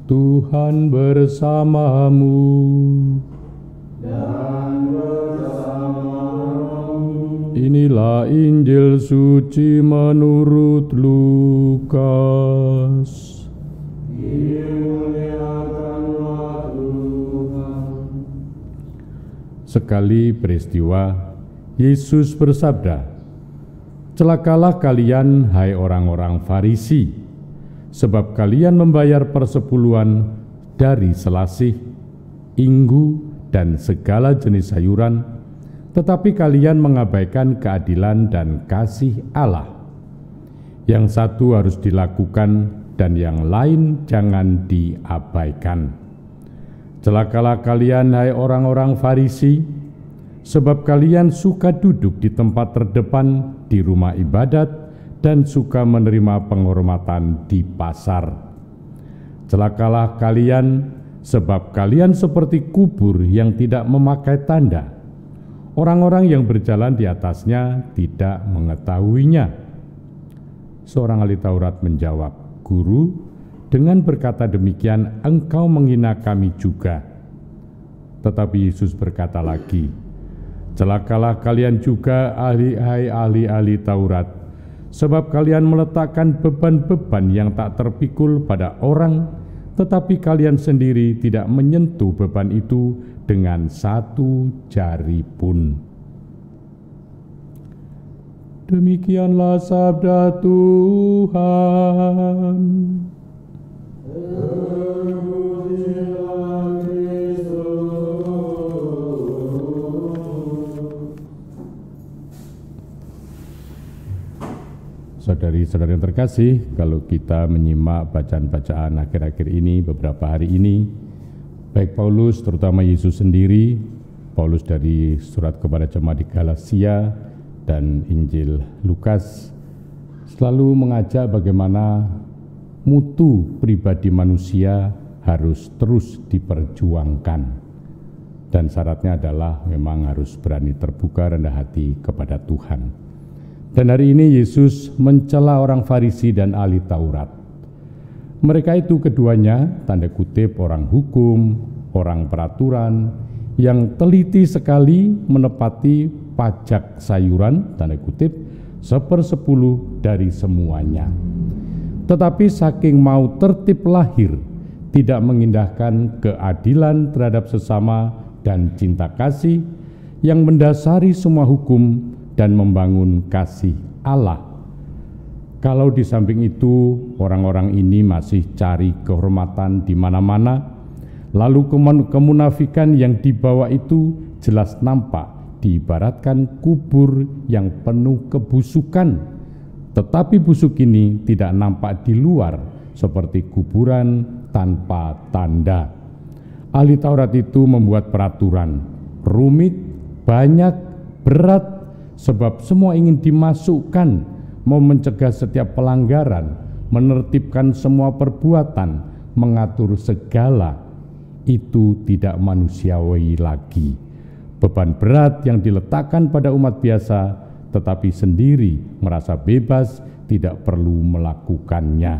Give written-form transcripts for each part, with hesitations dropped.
Tuhan bersamamu. Dan bersamamu. Inilah Injil suci menurut Lukas. Dimuliakanlah Tuhan. Sekali peristiwa, Yesus bersabda, "Celakalah kalian, hai orang-orang Farisi, sebab kalian membayar persepuluhan dari selasih, inggu, dan segala jenis sayuran, tetapi kalian mengabaikan keadilan dan kasih Allah. Yang satu harus dilakukan dan yang lain jangan diabaikan. Celakalah kalian, hai orang-orang Farisi, sebab kalian suka duduk di tempat terdepan di rumah ibadat dan suka menerima penghormatan di pasar. Celakalah kalian, sebab kalian seperti kubur yang tidak memakai tanda. Orang-orang yang berjalan di atasnya tidak mengetahuinya." Seorang ahli Taurat menjawab, "Guru, dengan berkata demikian engkau menghina kami juga." Tetapi Yesus berkata lagi, "Celakalah kalian juga, ahli Taurat, sebab kalian meletakkan beban-beban yang tak terpikul pada orang, tetapi kalian sendiri tidak menyentuh beban itu dengan satu jari pun." Demikianlah sabda Tuhan. Saudari-saudari yang terkasih, kalau kita menyimak bacaan-bacaan akhir-akhir ini, beberapa hari ini, baik Paulus, terutama Yesus sendiri, Paulus dari surat kepada jemaat di Galatia dan Injil Lukas, selalu mengajak bagaimana mutu pribadi manusia harus terus diperjuangkan. Dan syaratnya adalah memang harus berani terbuka rendah hati kepada Tuhan. Dan hari ini Yesus mencela orang Farisi dan ahli Taurat. Mereka itu keduanya, tanda kutip, orang hukum, orang peraturan, yang teliti sekali menepati pajak sayuran, tanda kutip, 1/10 dari semuanya. Tetapi saking mau tertib lahir, tidak mengindahkan keadilan terhadap sesama dan cinta kasih yang mendasari semua hukum dan membangun kasih Allah. Kalau di samping itu orang-orang ini masih cari kehormatan di mana-mana, lalu kemunafikan yang dibawa itu jelas nampak diibaratkan kubur yang penuh kebusukan, tetapi busuk ini tidak nampak di luar seperti kuburan tanpa tanda. Ahli Taurat itu membuat peraturan rumit, banyak, berat, sebab semua ingin dimasukkan, mau mencegah setiap pelanggaran, menertibkan semua perbuatan, mengatur segala. Itu tidak manusiawi lagi. Beban berat yang diletakkan pada umat biasa, tetapi sendiri merasa bebas, tidak perlu melakukannya.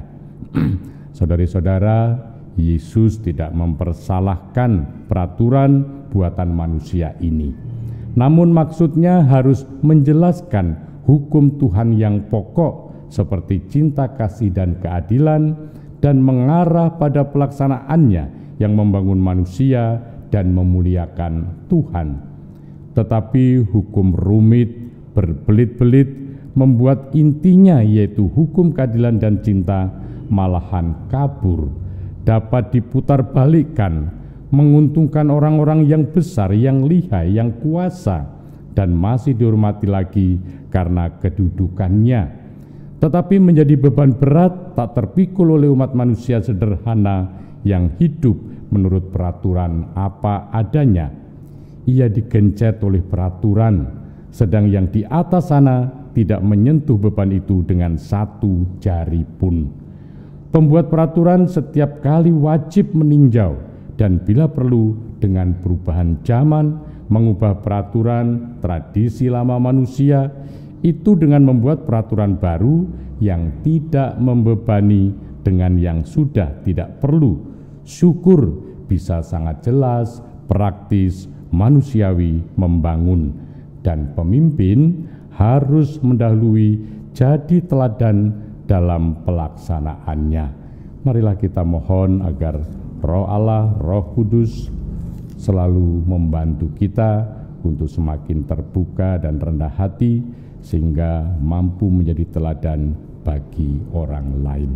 Saudari-saudara, Yesus tidak mempersalahkan peraturan buatan manusia ini. Namun maksudnya harus menjelaskan hukum Tuhan yang pokok seperti cinta kasih dan keadilan, dan mengarah pada pelaksanaannya yang membangun manusia dan memuliakan Tuhan. Tetapi hukum rumit, berbelit-belit, membuat intinya yaitu hukum keadilan dan cinta malahan kabur, dapat diputarbalikkan, menguntungkan orang-orang yang besar, yang lihai, yang kuasa, dan masih dihormati lagi karena kedudukannya. Tetapi menjadi beban berat tak terpikul oleh umat manusia sederhana yang hidup menurut peraturan apa adanya. Ia digencet oleh peraturan, sedang yang di atas sana tidak menyentuh beban itu dengan satu jari pun. Pembuat peraturan setiap kali wajib meninjau, dan bila perlu dengan perubahan zaman, mengubah peraturan tradisi lama manusia, itu dengan membuat peraturan baru yang tidak membebani dengan yang sudah tidak perlu, syukur bisa sangat jelas, praktis, manusiawi, membangun, dan pemimpin harus mendahului jadi teladan dalam pelaksanaannya. Marilah kita mohon agar Roh Allah, Roh Kudus selalu membantu kita untuk semakin terbuka dan rendah hati sehingga mampu menjadi teladan bagi orang lain.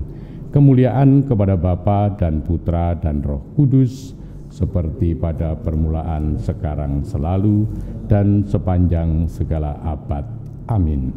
Kemuliaan kepada Bapa dan Putra dan Roh Kudus seperti pada permulaan, sekarang, selalu, dan sepanjang segala abad. Amin.